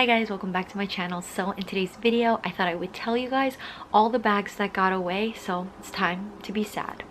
Hi guys, welcome back to my channel. So in today's video, I thought I would tell you guys all the bags that got away, so it's time to be sad.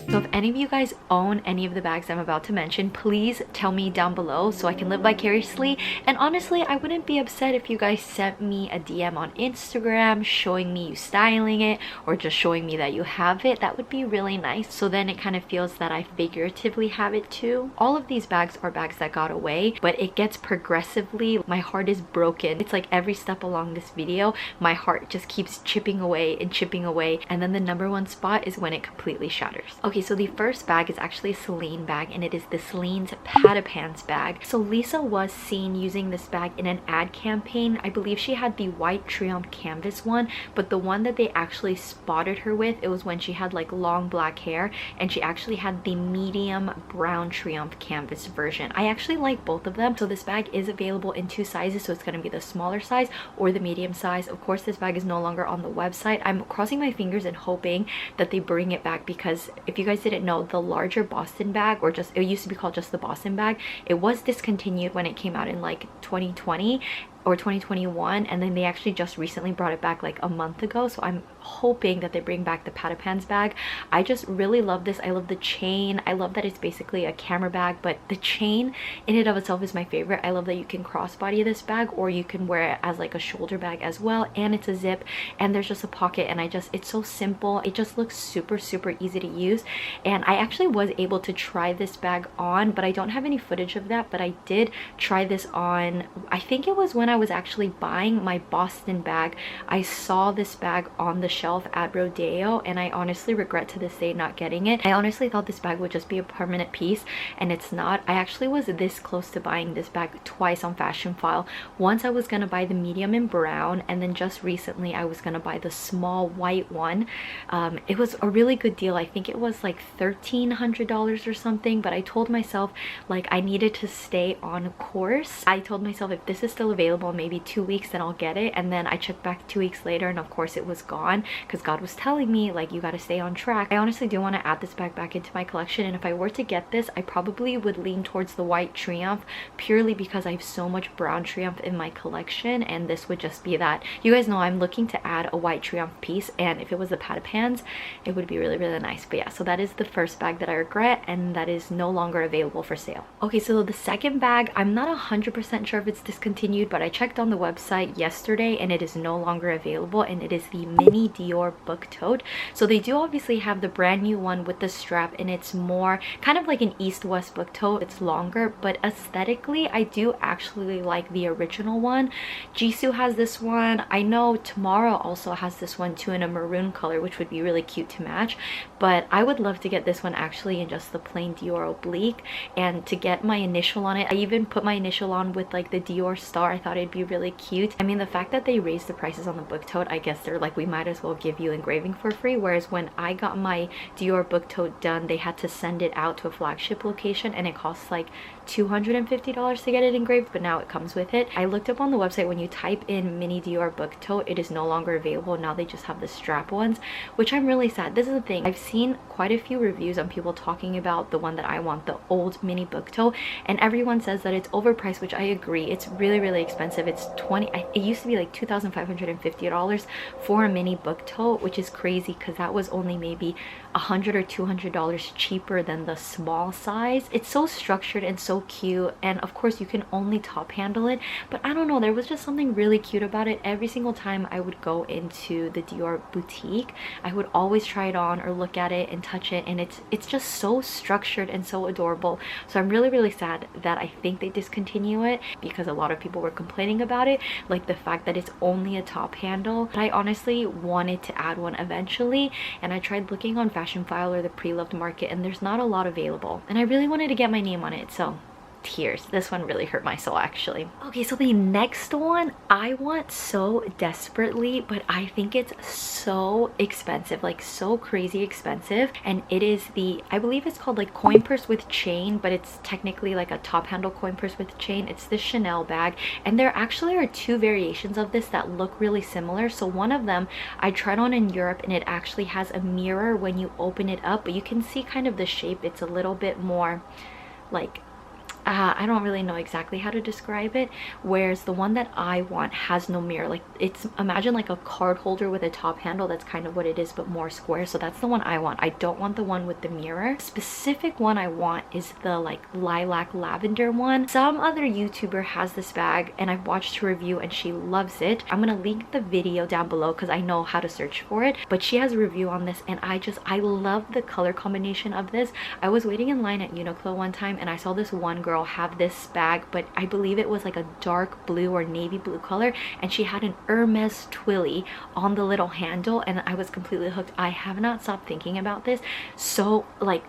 So if any of you guys own any of the bags I'm about to mention, please tell me down below so I can live vicariously. And honestly, I wouldn't be upset if you guys sent me a DM on Instagram showing me you styling it or just showing me that you have it. That would be really nice. So then it kind of feels that I figuratively have it too. All of these bags are bags that got away, but it gets progressively. My heart is broken. It's like every step along this video, my heart just keeps chipping away and chipping away. And then the number one spot is when it completely shatters. Okay, so the first bag is actually a Seline bag, and it is the Seline Patapan Bag. So Lisa was seen using this bag in an ad campaign. I believe she had the white Triumph canvas one, but the one that they actually spotted her with, it was when she had like long black hair, and she actually had the medium brown Triumph canvas version. I actually like both of them. So this bag is available in two sizes, so it's going to be the smaller size or the medium size. Of course, this bag is no longer on the website. I'm crossing my fingers and hoping that they bring it back, because if you guys didn't know, the larger Boston bag, or just it used to be called just the Boston bag, it was discontinued when it came out in like 2020 or 2021, and then they actually just recently brought it back like a month ago. So I'm hoping that they bring back the Patapan bag. I just really love this. I love the chain. I love that it's basically a camera bag, but the chain in and of itself is my favorite. I love that you can crossbody this bag, or you can wear it as like a shoulder bag as well, and it's a zip, and there's just a pocket, and it's so simple. It just looks super easy to use. And I actually was able to try this bag on, but I don't have any footage of that. But I did try this on, I think it was when I was actually buying my Boston bag. I saw this bag on the shelf at Rodeo, and I honestly regret to this day not getting it. I honestly thought this bag would just be a permanent piece, and it's not. I actually was this close to buying this bag twice on Fashion File. Once I was gonna buy the medium in brown, and then just recently I was gonna buy the small white one. It was a really good deal. I think it was like $1,300 or something, but I told myself like I needed to stay on course. I told myself if this is still available maybe 2 weeks, then I'll get it. And then I checked back 2 weeks later, and of course it was gone, because God was telling me like you got to stay on track. I honestly do want to add this bag back into my collection, and if I were to get this, I probably would lean towards the white Triumph, purely because I have so much brown Triumph in my collection, and this would just be that. You guys know I'm looking to add a white Triumph piece, and if it was the Patapans, it would be really nice. But yeah, so that is the first bag that I regret, and that is no longer available for sale. Okay, so the second bag, I'm not 100% sure if it's discontinued, but I checked on the website yesterday and it is no longer available, and it is the mini Dior book tote. So they do obviously have the brand new one with the strap, and it's more kind of like an east-west book tote. It's longer, but aesthetically I do actually like the original one. Jisoo has this one. I know Tamara also has this one too in a maroon color, which would be really cute to match, but I would love to get this one actually in just the plain Dior oblique, and to get my initial on it. I even put my initial on with like the Dior star. I thought it'd be really cute. I mean, the fact that they raised the prices on the book tote, I guess they're like, we might as well give you engraving for free. Whereas when I got my Dior book tote done, they had to send it out to a flagship location, and it costs like $250 to get it engraved, but now it comes with it. I looked up on the website, when you type in mini Dior book tote, it is no longer available. Now they just have the strap ones, which I'm really sad. This is the thing, I've seen quite a few reviews on people talking about the one that I want, the old mini book tote, and everyone says that it's overpriced, which I agree. It's really expensive. It's it used to be like $2,550 for a mini book tote, which is crazy, because that was only maybe $100 or $200 cheaper than the small size. It's so structured and so cute, and of course you can only top handle it, but I don't know, there was just something really cute about it. Every single time I would go into the Dior boutique, I would always try it on or look at it and touch it, and it's just so structured and so adorable. So I'm really sad that I think they discontinue it, because a lot of people were complaining about it, like the fact that it's only a top handle. But I honestly wanted to add one eventually, and I tried looking on Fashion File or the pre-loved market, and there's not a lot available, and I really wanted to get my name on it, so tears. This one really hurt my soul actually. Okay, so the next one I want so desperately, but I think it's so expensive, like so crazy expensive, and it is the, I believe it's called like coin purse with chain, but it's technically like a top handle coin purse with chain. It's the Chanel bag, and there actually are two variations of this that look really similar. So one of them I tried on in Europe, and it actually has a mirror when you open it up, but you can see kind of the shape. It's a little bit more like I don't really know exactly how to describe it, whereas the one that I want has no mirror. Like, it's, imagine like a card holder with a top handle. That's kind of what it is, but more square. So that's the one I want. I don't want the one with the mirror. Specific one I want is the like lilac lavender one. Some other YouTuber has this bag and I've watched her review and she loves it. I'm gonna link the video down below because I know how to search for it, but she has a review on this and I love the color combination of this. I was waiting in line at Uniqlo one time and I saw this one girl have this bag, but I believe it was like a dark blue or navy blue color, and she had an Hermes twilly on the little handle, and I was completely hooked. I have not stopped thinking about this. So like,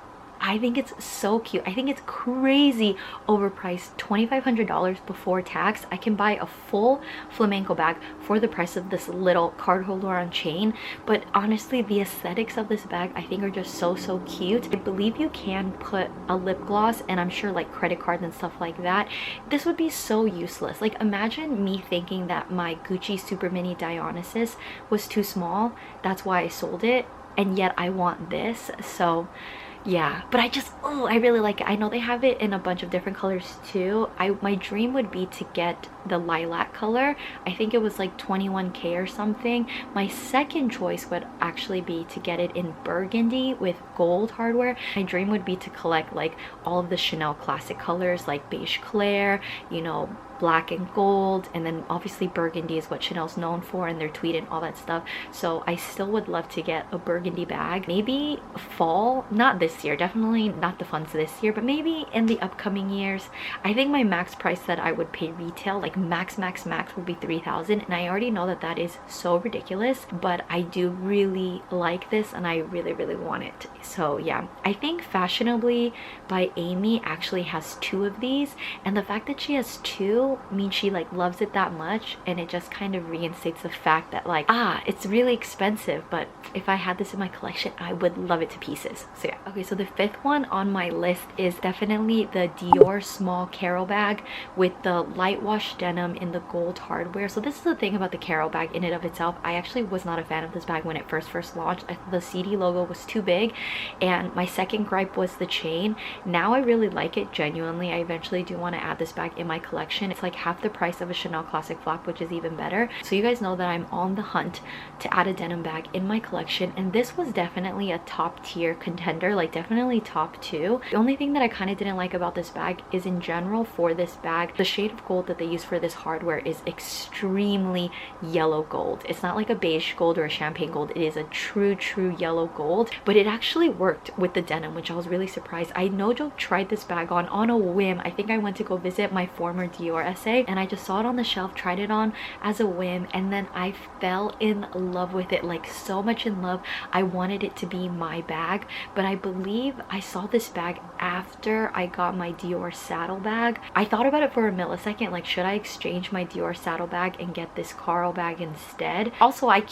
I think it's so cute. I think it's crazy overpriced. $2,500 before tax. I can buy a full flamenco bag for the price of this little card holder on chain. But honestly, the aesthetics of this bag I think are just so cute. I believe you can put a lip gloss and I'm sure like credit cards and stuff like that. This would be so useless. Like, imagine me thinking that my Gucci Super Mini Dionysus was too small. That's why I sold it, and yet I want this. So yeah, but I really like it. I know they have it in a bunch of different colors too. My dream would be to get the lilac color. I think it was like 21K or something. My second choice would actually be to get it in burgundy with gold hardware. My dream would be to collect like all of the Chanel classic colors like beige clair, you know, black and gold, and then obviously burgundy is what Chanel's known for, and their tweed and all that stuff. So I still would love to get a burgundy bag, maybe fall, not this year, definitely not the funds this year, but maybe in the upcoming years. I think my max price that I would pay retail, like max would be $3,000, and I already know that that is so ridiculous, but I do really like this and I really want it. So yeah, I think Fashionably by Amy actually has 2 of these, and the fact that she has 2 means she like loves it that much, and it just kind of reinstates the fact that like, it's really expensive, but if I had this in my collection I would love it to pieces. So yeah. Okay, so the 5th one on my list is definitely the Dior small Caro bag with the light wash denim in the gold hardware. So this is the thing about the Caro bag in and of itself. I actually was not a fan of this bag when it first launched. I thought the CD logo was too big, and my second gripe was the chain. Now I really like it, genuinely. I eventually do want to add this bag in my collection. It's like half the price of a Chanel classic flap, which is even better. So you guys know that I'm on the hunt to add a denim bag in my collection, and this was definitely a top tier contender, like definitely top 2. The only thing that I kind of didn't like about this bag is in general for this bag, the shade of gold that they use for this hardware is extremely yellow gold. It's not like a beige gold or a champagne gold. It is a true yellow gold, but it actually worked with the denim, which I was really surprised. I no joke tried this bag on a whim. I think I went to go visit my former Dior essay and I just saw it on the shelf, tried it on as a whim, and then I fell in love with it, like so much in love. I wanted it to be my bag, but I believe I saw this bag after I got my Dior saddle bag. I thought about it for a millisecond, like, should I exchange my Dior saddle bag and get this Caro bag instead? Also, I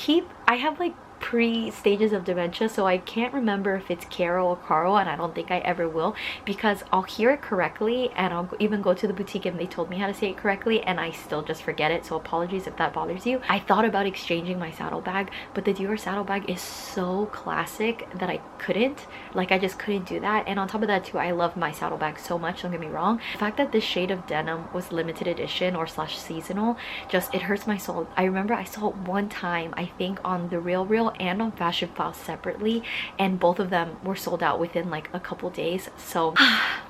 have like pre-stages of dementia, so I can't remember if it's Caro or Caro, and I don't think I ever will, because I'll hear it correctly and I'll even go to the boutique and they told me how to say it correctly and I still just forget it, so apologies if that bothers you. I thought about exchanging my saddle bag, but the Dior saddle bag is so classic that I couldn't, like, I just couldn't do that. And on top of that too, I love my saddle bag so much, don't get me wrong. The fact that this shade of denim was limited edition or slash seasonal, just, it hurts my soul. I remember I saw it one time, I think on the Real and on Fashion File separately, and both of them were sold out within like a couple days. So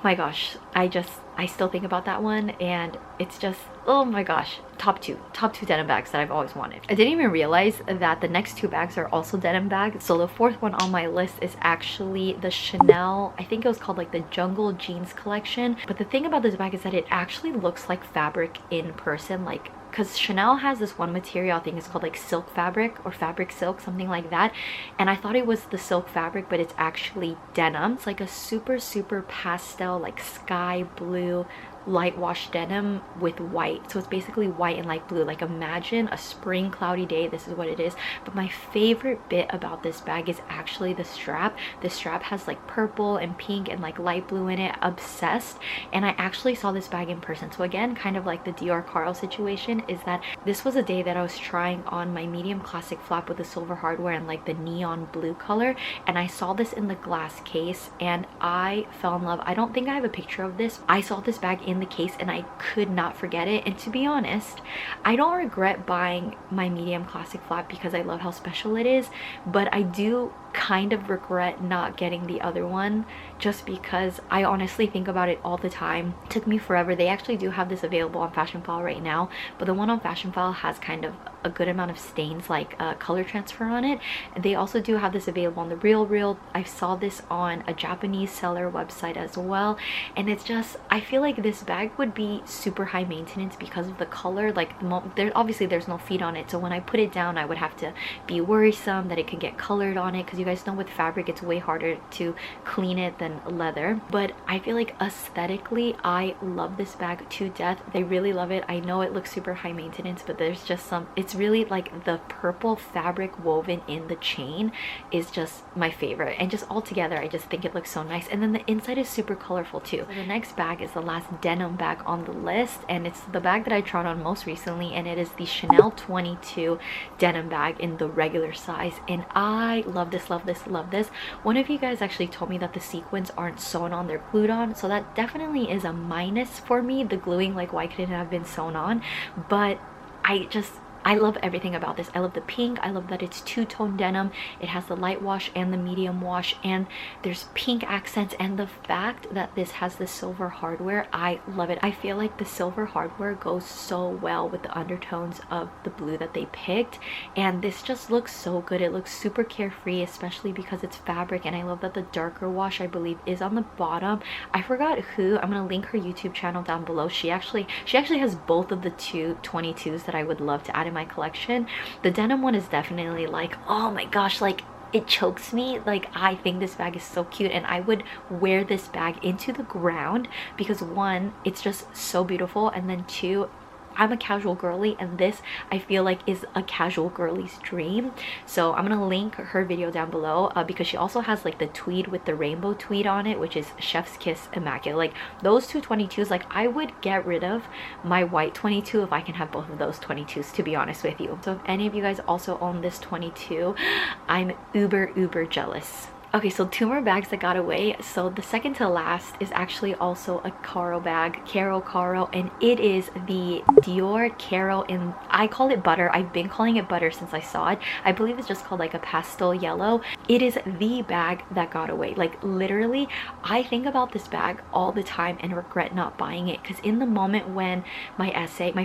my gosh, I still think about that one, and it's just, oh my gosh, top two denim bags that I've always wanted. I didn't even realize that the next 2 bags are also denim bags. So the 4th one on my list is actually the Chanel, I think it was called like the Jungle Jeans collection. But the thing about this bag is that it actually looks like fabric in person, like, because Chanel has this one material, I think it's called like silk fabric or fabric silk, something like that, and I thought it was the silk fabric, but it's actually denim. It's like a super pastel, like sky blue light wash denim with white. So it's basically white and light blue. Like, imagine a spring cloudy day, this is what it is. But my favorite bit about this bag is actually the strap. The strap has like purple and pink and like light blue in it. Obsessed. And I actually saw this bag in person, so again, kind of like the Dior Caro situation, mention is that this was a day that I was trying on my medium classic flap with the silver hardware and like the neon blue color, and I saw this in the glass case and I fell in love. I don't think I have a picture of this. I saw this bag in the case and I could not forget it. And to be honest, I don't regret buying my medium classic flap because I love how special it is, but I do kind of regret not getting the other one just because I honestly think about it all the time. It took me forever. They actually do have this available on Fashion File right now, but the one on Fashion File has kind of a good amount of stains, like color transfer on it. And they also do have this available on the Real. I saw this on a Japanese seller website as well, and it's just, I feel like this bag would be super high maintenance because of the color. Like obviously there's no feet on it, so when I put it down I would have to be worrisome that it could get colored on it, because you guys know with fabric it's way harder to clean it than leather. But I feel like aesthetically I love this bag to death. They really love it. I know it looks super high maintenance, but there's just some, it's really like the purple fabric woven in the chain is just my favorite, and just all together I just think it looks so nice. And then the inside is super colorful too. So the next bag is the last denim bag on the list, and it's the bag that I tried on most recently, and it is the Chanel 22 denim bag in the regular size, and I love this, love this, love this. One of you guys actually told me that the sequins aren't sewn on, they're glued on, so that definitely is a minus for me, the gluing. Like, why couldn't it have been sewn on? But I love everything about this. I love the pink. I love that it's two-tone denim. It has the light wash and the medium wash, and there's pink accents, and the fact that this has the silver hardware, I love it. I feel like the silver hardware goes so well with the undertones of the blue that they picked, and this just looks so good. It looks super carefree, especially because it's fabric, and I love that the darker wash, I believe, is on the bottom. I forgot who. I'm gonna link her YouTube channel down below. She actually has both of the 22s that I would love to add in my collection. The denim one is definitely like, oh my gosh, like it chokes me. Like, I think this bag is so cute, and I would wear this bag into the ground because one, it's just so beautiful, and then two, I'm a casual girly, and this I feel like is a casual girly's dream. So I'm gonna link her video down below because she also has like the tweed with the rainbow tweed on it, which is chef's kiss immaculate. Like those two 22s, like I would get rid of my white 22 if I can have both of those 22s, to be honest with you. So if any of you guys also own this 22, I'm uber jealous. Okay, so two more bags that got away. So the second to last is actually also a Caro bag, Caro, and it is the Dior Caro in, I call it butter. I've been calling it butter since I saw it. I believe it's just called like a pastel yellow. It is the bag that got away. Like literally, I think about this bag all the time and regret not buying it, because in the moment when my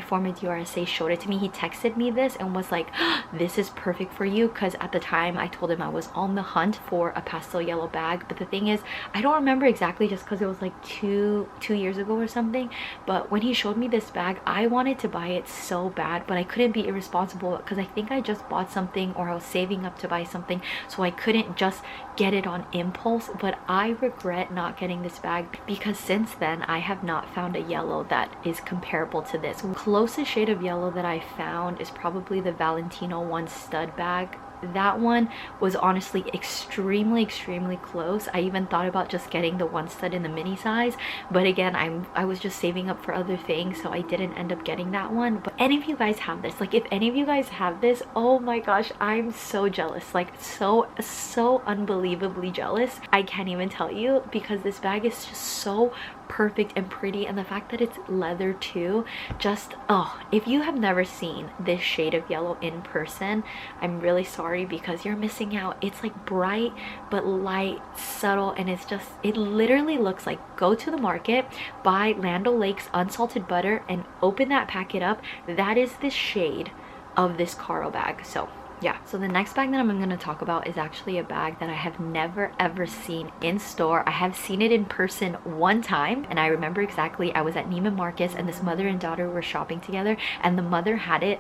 former Dior essay showed it to me, he texted me this and was like, this is perfect for you, because at the time I told him I was on the hunt for a pastel yellow bag. But the thing is, I don't remember exactly, just because it was like two years ago or something, but when he showed me this bag, I wanted to buy it so bad, but I couldn't be irresponsible because I think I just bought something, or I was saving up to buy something, so I couldn't just get it on impulse. But I regret not getting this bag because since then I have not found a yellow that is comparable to this. Closest shade of yellow that I found is probably the Valentino one stud bag. That one was honestly extremely close. I even thought about just getting the one stud in the mini size, but again, I was just saving up for other things, so I didn't end up getting that one. But any of you guys have this, like if any of you guys have this, oh my gosh, I'm so jealous, like so unbelievably jealous. I can't even tell you, because this bag is just so perfect and pretty, and the fact that it's leather too, just, oh, if you have never seen this shade of yellow in person, I'm really sorry, because you're missing out. It's like bright but light, subtle, and it's just, it literally looks like, go to the market, buy Land O'Lakes unsalted butter and open that packet up. That is the shade of this Caro bag. So yeah, so the next bag that I'm going to talk about is actually a bag that I have never ever seen in store. I have seen it in person one time, and I remember exactly, I was at Neiman Marcus and this mother and daughter were shopping together, and the mother had it.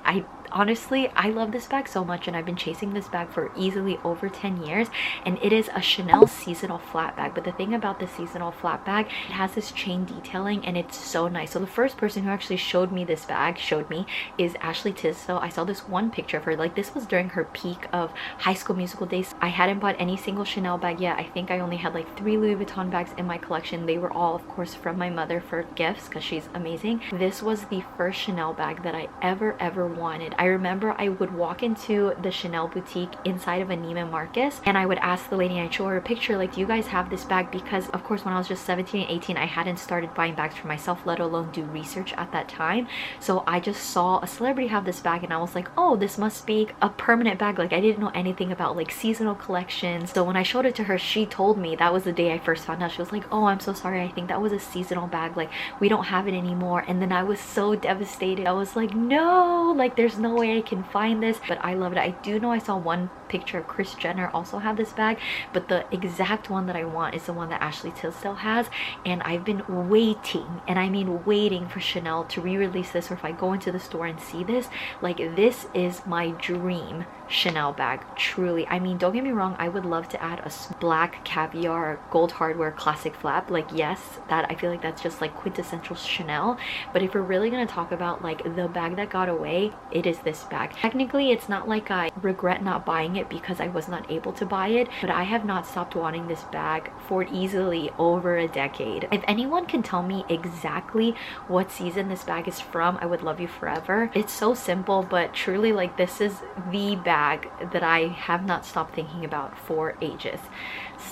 Honestly, I love this bag so much, and I've been chasing this bag for easily over 10 years, and it is a Chanel seasonal flat bag. But the thing about the seasonal flat bag, it has this chain detailing, and it's so nice. So the first person who actually showed me this bag, is Ashley Tisdale. I saw this one picture of her, like this was during during her peak of High School Musical days. I hadn't bought any single Chanel bag yet. I think I only had like 3 Louis Vuitton bags in my collection. They were all, of course, from my mother for gifts because she's amazing. This was the first Chanel bag that I ever wanted. I remember I would walk into the Chanel boutique inside of a Neiman Marcus, and I would ask the lady, and I'd show her a picture, like, do you guys have this bag? Because of course when I was just 17 and 18, I hadn't started buying bags for myself, let alone do research at that time. So I just saw a celebrity have this bag and I was like, oh, this must be a permanent bag. Like, I didn't know anything about like seasonal collections. So when I showed it to her, she told me, that was the day I first found out, she was like, oh, I'm so sorry, I think that was a seasonal bag, like we don't have it anymore. And then I was so devastated. I was like, no, like there's no way I can find this. But I love it. I do know I saw one picture of Kris Jenner also have this bag, but the exact one that I want is the one that Ashley Tisdale has. And I've been waiting, and I mean waiting, for Chanel to re-release this, or if I go into the store and see this, like this is my dream Chanel bag, truly. I mean, don't get me wrong, I would love to add a black caviar gold hardware classic flap. Like, yes, that, I feel like that's just like quintessential Chanel. But if we're really gonna talk about like the bag that got away, it is this bag. Technically, it's not like I regret not buying it because I was not able to buy it, but I have not stopped wanting this bag for easily over a decade. If anyone can tell me exactly what season this bag is from, I would love you forever. It's so simple, but truly, like, this is the bag that I have not stopped thinking about for ages.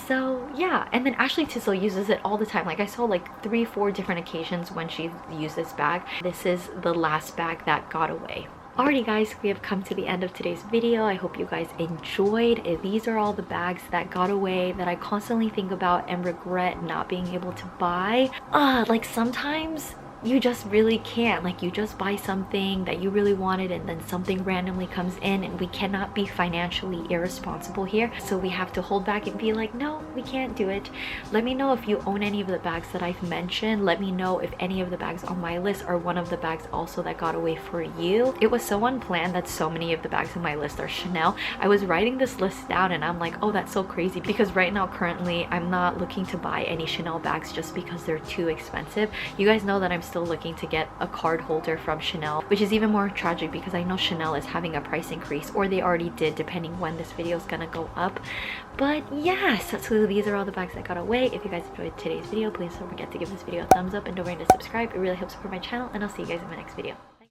So yeah, and then Ashley Tisdale uses it all the time. Like, I saw like 3-4 different occasions when she used this bag. This is the last bag that got away. Alrighty guys, we have come to the end of today's video. I hope you guys enjoyed. These are all the bags that got away that I constantly think about and regret not being able to buy. Like, sometimes you just really can't. Like, you just buy something that you really wanted and then something randomly comes in, and we cannot be financially irresponsible here. So we have to hold back and be like, no, we can't do it. Let me know if you own any of the bags that I've mentioned. Let me know if any of the bags on my list are one of the bags also that got away for you. It was so unplanned that so many of the bags on my list are Chanel. I was writing this list down and I'm like, oh, that's so crazy, because right now currently I'm not looking to buy any Chanel bags just because they're too expensive. You guys know that I'm still looking to get a card holder from Chanel, which is even more tragic because I know Chanel is having a price increase, or they already did depending when this video is gonna go up. But yes, so these are all the bags that got away. If you guys enjoyed today's video, please don't forget to give this video a thumbs up and don't forget to subscribe. It really helps support my channel, and I'll see you guys in my next video.